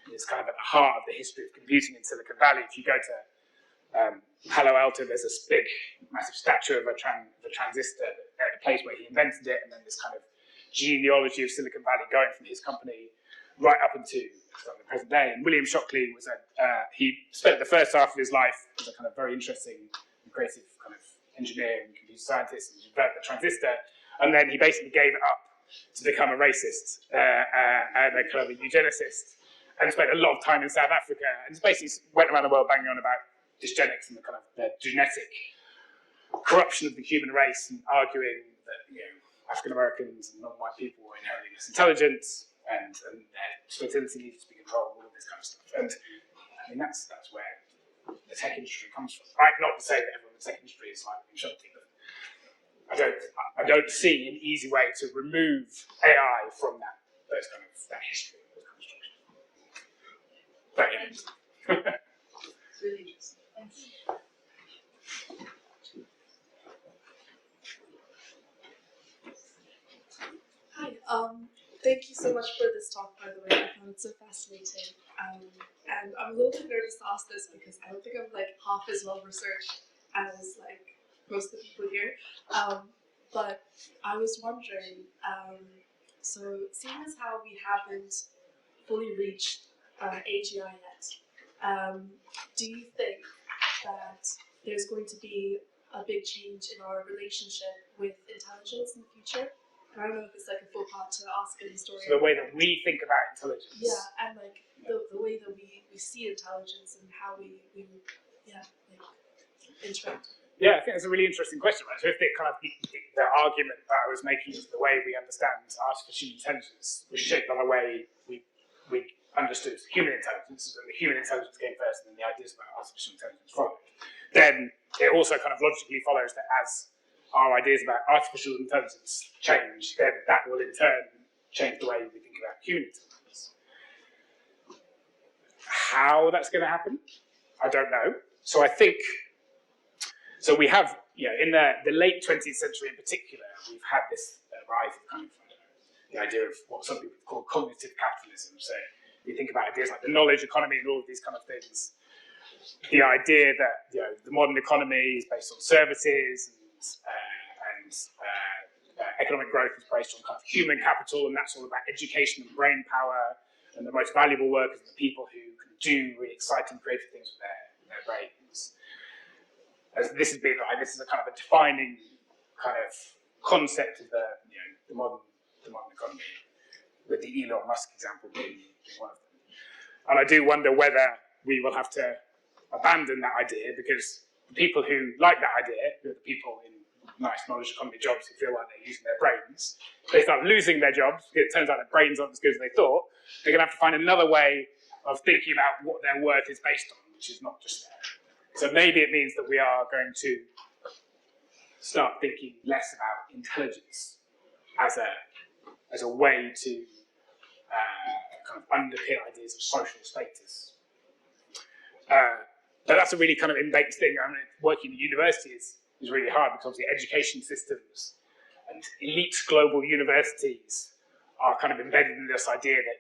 It's kind of at the heart of the history of computing in Silicon Valley. If you go to Palo Alto, there's this big, massive statue of a transistor at the place where he invented it, and then this kind of genealogy of Silicon Valley going from his company right up into the present day. And William Shockley was he spent the first half of his life as a kind of very interesting and creative kind of engineer and computer scientist, and developed the transistor, and then he basically gave it up to become a racist and a kind of a eugenicist, and spent a lot of time in South Africa, and just basically went around the world banging on about dysgenics and the kind of the genetic corruption of the human race, and arguing that African Americans and non-white people were inherently less intelligent, and their fertility needed to be controlled, all of this kind of stuff. And I mean that's where the tech industry comes from. Right? Not to say that everyone in the tech industry is like Shockley, but I don't see an easy way to remove AI from that history, those kind of structures. But yeah. It's really interesting. Thanks. Hi, thank you so much for this talk, by the way. I found it so fascinating. And I'm a little bit nervous to ask this because I don't think I'm like half as well researched as like most of the people here. But I was wondering, so seeing as how we haven't fully reached AGI yet, do you think that there's going to be a big change in our relationship with intelligence in the future. And I don't know if it's like a full part to ask a historian. So the way that we think about intelligence. Yeah, and like the way that we see intelligence and how we interact. Yeah, I think that's a really interesting question, right? So if the argument that I was making is the way we understand artificial intelligence was shaped by the way we understood human intelligence, and the human intelligence came first and then the ideas about artificial intelligence followed, then it also kind of logically follows that as our ideas about artificial intelligence change, then that will in turn change the way we think about human intelligence. How that's going to happen, I don't know. So I think, so we have, in the late 20th century in particular, we've had this rise of kind of, the idea of what some people call cognitive capitalism. So you think about ideas like the knowledge economy and all of these kind of things. The idea that the modern economy is based on services and economic growth is based on kind of human capital, and that's all about education and brain power, and the most valuable workers are the people who can do really exciting, creative things with their brains. As this has been this is a kind of a defining kind of concept of the modern economy, with the Elon Musk example being one of them. And I do wonder whether we will have to abandon that idea, because the people who like that idea, the people in nice knowledge economy jobs who feel like they're using their brains, they start losing their jobs, because it turns out their brains aren't as good as they thought. They're going to have to find another way of thinking about what their work is based on, which is not just there. So maybe it means that we are going to start thinking less about intelligence as a way to kind of underpin ideas of social status. But that's a really kind of innate thing. I mean, working in university is really hard, because obviously education systems and elite global universities are kind of embedded in this idea that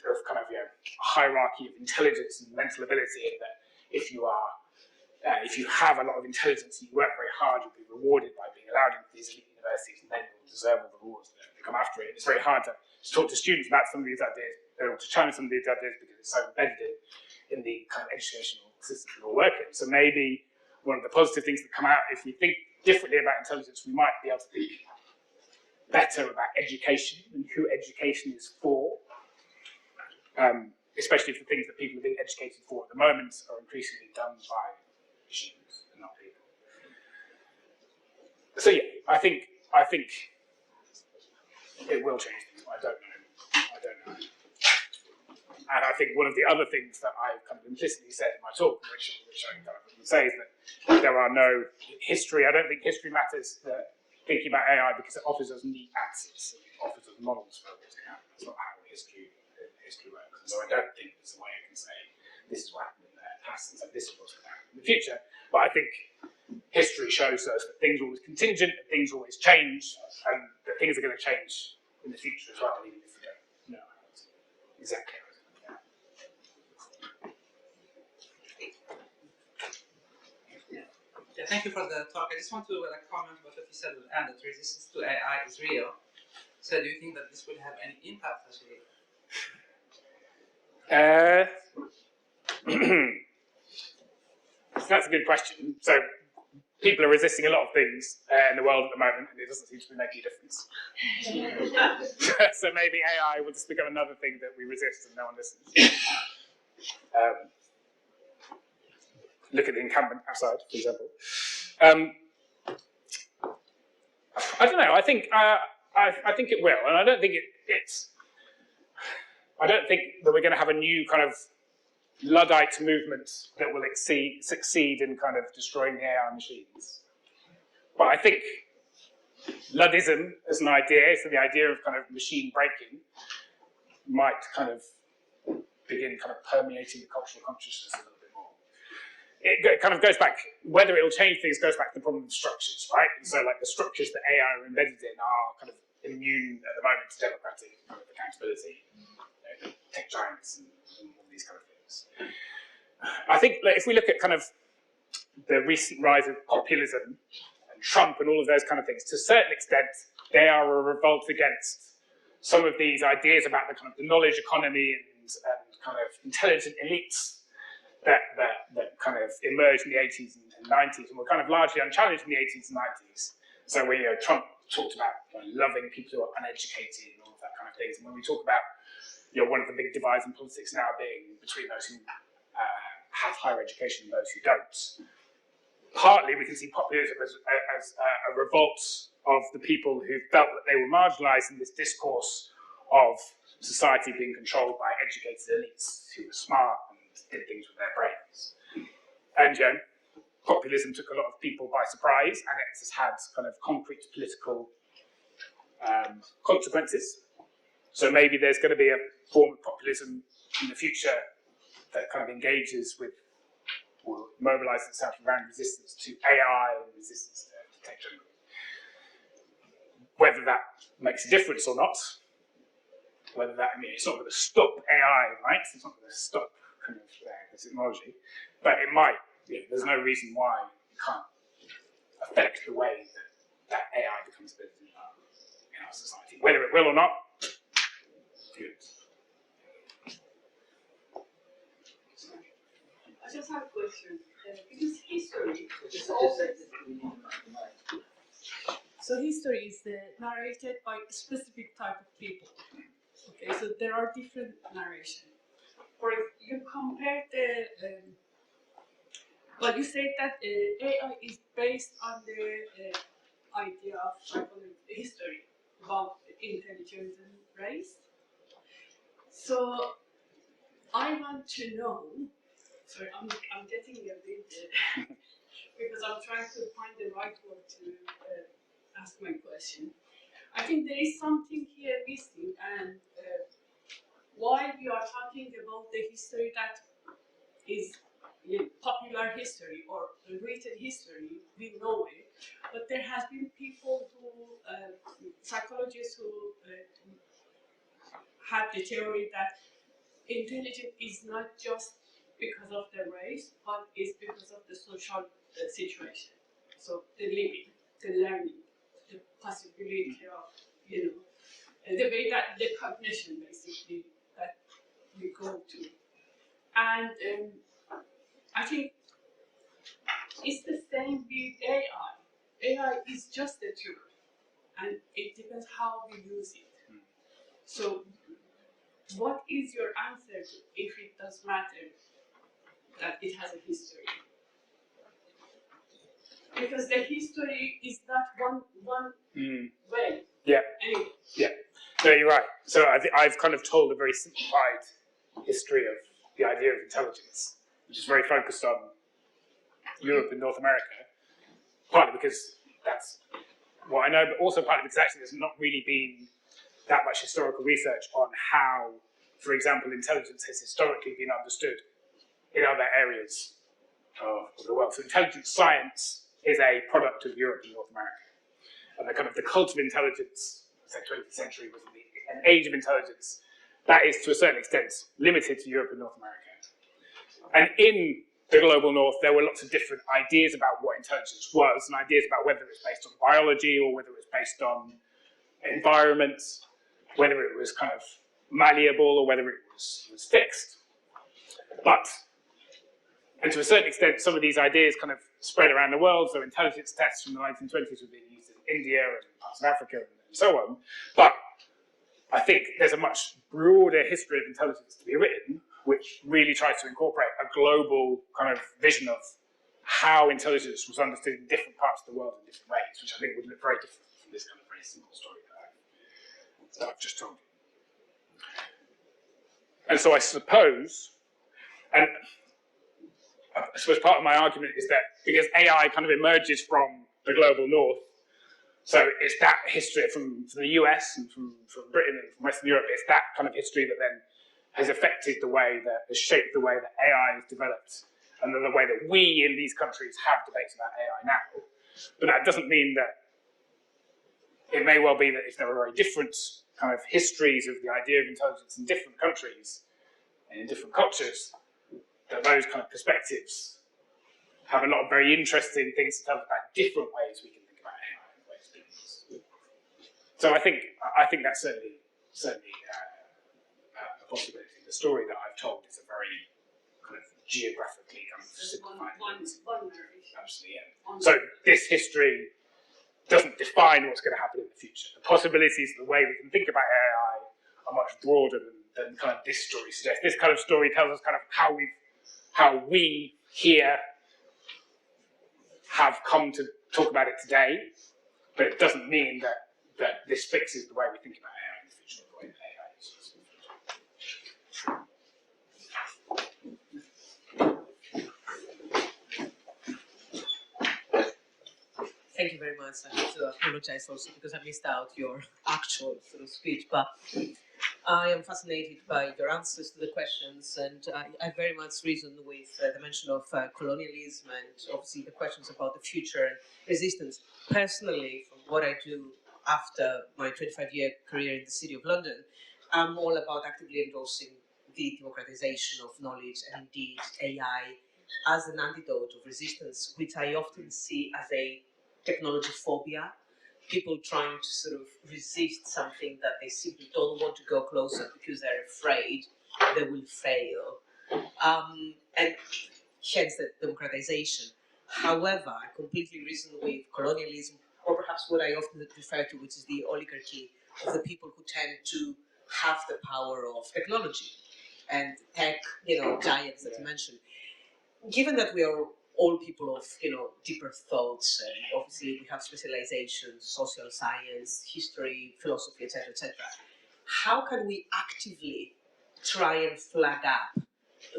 of kind of a hierarchy of intelligence and mental ability, and that if you have a lot of intelligence and you work very hard, you'll be rewarded by being allowed into these elite universities, and then you'll deserve all the rewards that come after it. It's very hard to talk to students about some of these ideas, or to challenge some of these ideas, because it's so embedded in the kind of educational system we all work in. So maybe one of the positive things that come out, if we think differently about intelligence, we might be able to think better about education and who education is for, especially if the things that people are being educated for at the moment are increasingly done by machines and not people. So yeah, I think it will change things, but I don't know. And I think one of the other things that I kind of implicitly said in my talk, which I kind of say, is that there are no history. I don't think history matters thinking about AI, because it offers us neat answers. It offers us models for what's going to happen. That's not how history works. And so I don't think there's a way I can say this is what happened in the past and so this is what's going to happen in the future. But I think history shows us that things are always contingent, that things always change, and that things are going to change in the future as well, even if we don't know how it's exactly. Yeah, thank you for the talk. I just want to comment about what you said at the end, that resistance to AI is real. So do you think that this will have any impact actually? That's a good question. So people are resisting a lot of things in the world at the moment, and it doesn't seem to be making a difference. So maybe AI will just become another thing that we resist and no one listens. Look at the encampment outside, for example. I don't know. I think it will, and I don't think it's. I don't think that we're going to have a new kind of Luddite movement that will succeed in kind of destroying the AI machines. But I think Luddism as an idea, so the idea of kind of machine breaking, might kind of begin kind of permeating the cultural consciousness a little bit more. It kind of goes back, whether it will change things goes back to the problem of structures, right? And so like the structures that AI are embedded in are kind of immune at the moment to democratic kind of accountability, tech giants and all these kind of things. I think if we look at kind of the recent rise of populism and Trump and all of those kind of things, to a certain extent, they are a revolt against some of these ideas about the kind of the knowledge economy and kind of intelligent elites that kind of emerged in the 80s and 90s and were kind of largely unchallenged in the 80s and 90s. So when Trump talked about loving people who are uneducated and all of that kind of things, and when we talk about one of the big divides in politics now being between those who have higher education and those who don't, partly we can see populism as a revolt of the people who felt that they were marginalised in this discourse of society being controlled by educated elites who were smart and did things with their brains. And populism took a lot of people by surprise, and it has had kind of concrete political consequences. So maybe there's going to be a form of populism in the future that kind of engages with or mobilises itself around resistance to AI and resistance to tech generally. Whether that makes a difference or not, whether that, it's not going to stop AI, right? It's not going to stop kind of the technology, but it might. There's no reason why it can't affect the way that AI becomes a bit in our society. Whether it will or not, good. I just have a question. Because history is also... So history is narrated by a specific type of people. Okay, so there are different narration. Or if you compare the, well, you say that AI is based on the idea of history about intelligence and race. So I want to know. Sorry, I'm getting a bit because I'm trying to find the right word to ask my question. I think there is something here missing, and while we are talking about the history that is popular history or written history, we know it, but there has been people who, psychologists who had the theory that intelligence is not just because of the race, but is because of the social situation. So the living, the learning, the possibility of, the way that the cognition basically that we go to. And I think it's the same with AI. AI is just a tool, and it depends how we use it. So what is your answer to if it does matter that it has a history? Because the history is not one way. Yeah. Anyway. Yeah. No, you're right. So I've kind of told a very simplified history of the idea of intelligence, which is very focused on Europe and North America, partly because that's what I know, but also partly because actually there's not really been that much historical research on how, for example, intelligence has historically been understood in other areas of the world. So intelligence science is a product of Europe and North America. And the cult of intelligence, say 20th century, was an age of intelligence that is to a certain extent limited to Europe and North America. And in the global north, there were lots of different ideas about what intelligence was, and ideas about whether it was based on biology or whether it was based on environment, whether it was kind of malleable or whether it was fixed. And to a certain extent, some of these ideas kind of spread around the world. So intelligence tests from the 1920s were being used in India and parts of Africa and so on. But I think there's a much broader history of intelligence to be written, which really tries to incorporate a global kind of vision of how intelligence was understood in different parts of the world in different ways, which I think would look very different from this kind of very simple story that I've just told you. And so I suppose, and I suppose part of my argument is that because AI kind of emerges from the global north, so it's that history from the US and from Britain and from Western Europe, it's that kind of history that then has affected the way that, has shaped the way that AI is developed and the way that we in these countries have debates about AI now. But that doesn't mean that it may well be that if there are very different kind of histories of the idea of intelligence in different countries and in different cultures, that those kind of perspectives have a lot of very interesting things to tell us about different ways we can think about AI and ways of doing this. So I think that's certainly a possibility. The story that I've told is a very kind of geographically kind of simplified. One narration. Absolutely, yeah. So this history doesn't define what's going to happen in the future. The possibilities, the way we can think about AI are much broader than kind of this story suggests. This kind of story tells us kind of how we here have come to talk about it today, but it doesn't mean that this fixes the way we think about AI in the future, the way that AI is used in the future. Thank you very much. I have to apologize also because I missed out your actual sort of speech, but I am fascinated by your answers to the questions, and I very much reason with the mention of colonialism and obviously the questions about the future and resistance. Personally, from what I do after my 25-year career in the City of London, I'm all about actively endorsing the democratization of knowledge and indeed AI as an antidote of resistance, which I often see as a technology phobia. People trying to sort of resist something that they simply don't want to go closer because they're afraid they will fail. And hence the democratization. However, I completely reason with colonialism, or perhaps what I often refer to, which is the oligarchy of the people who tend to have the power of technology and tech, giants that you mentioned. Given that we are all people of deeper thoughts, and obviously we have specializations, social science, history, philosophy, etc., etc. How can we actively try and flag up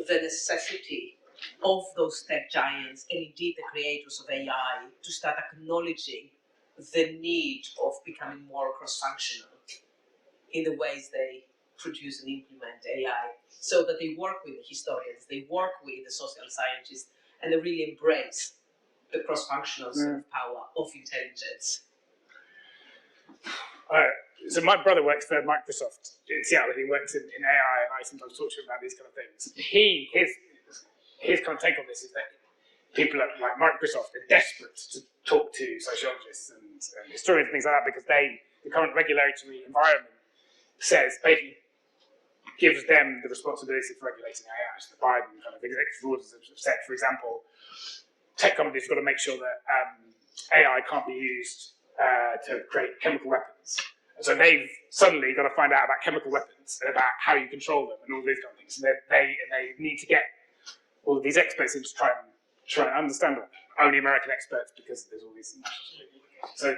the necessity of those tech giants and indeed the creators of AI to start acknowledging the need of becoming more cross-functional in the ways they produce and implement AI, so that they work with the historians, they work with the social scientists, and they really embrace the cross-functional sort of power of intelligence? So my brother works for Microsoft in Seattle. He works in AI, and I sometimes talk to him about these kind of things. His kind of take on this is that people at like Microsoft are desperate to talk to sociologists and historians and things like that, because the current regulatory environment basically gives them the responsibility for regulating AI. So the Biden kind of executive orders have said, for example, tech companies have got to make sure that AI can't be used to create chemical weapons. And so they've suddenly got to find out about chemical weapons and about how you control them and all these kind of things. And they need to get all of these experts in to try and understand them. Only American experts, because there's all these national.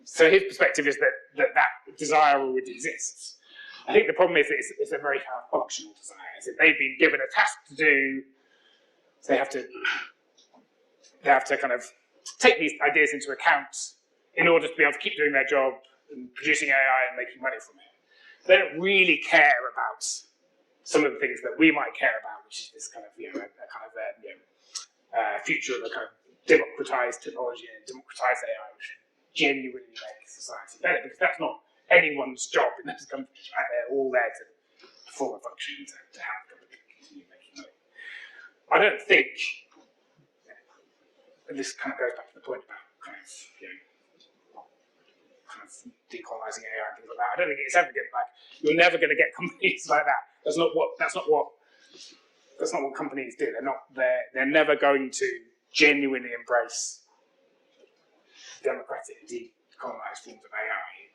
So his perspective is that desire already exists. I think the problem is that it's a very kind of functional desire. Is that they've been given a task to do, so they have to kind of take these ideas into account in order to be able to keep doing their job and producing AI and making money from it. They don't really care about some of the things that we might care about, which is this kind of future of a kind of democratized technology and democratized AI, which genuinely make society better, because that's not anyone's job in those companies, right? They're all there to perform a function to have the company continue making money. I don't think, and this kind of goes back to the point about kind of decolonizing AI and things like that. I don't think it's ever going to you're never going to get companies like that. That's not what companies do. They're never going to genuinely embrace democratic, decolonized forms of AI.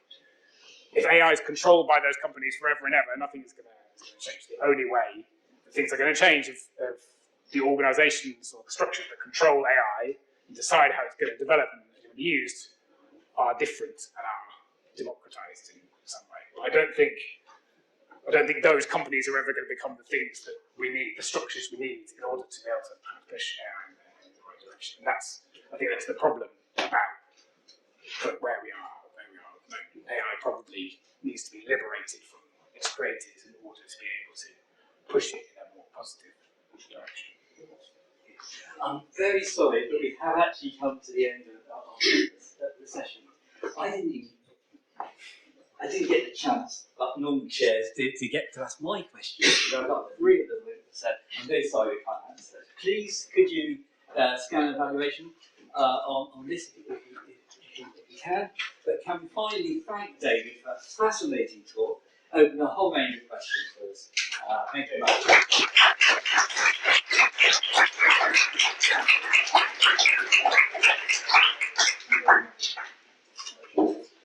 If AI is controlled by those companies forever and ever, nothing is going to change. The only way that things are going to change if the organizations or the structures that control AI and decide how it's going to develop and be used are different and are democratized in some way. But I don't think those companies are ever going to become the things that we need, the structures we need in order to be able to push AI in the right direction. And I think that's the problem about where we are at the moment. AI probably needs to be liberated from its creators in order to be able to push it in a more positive direction. I'm very sorry, but we have actually come to the end of the session. I didn't get the chance, like normal chairs, to get to ask my questions. I've got 3 of them. So I'm very sorry we can't answer. Please, could you scan evaluation on this if you can? But can we finally thank David for a fascinating talk, open a whole range of questions for us. Thank you very much.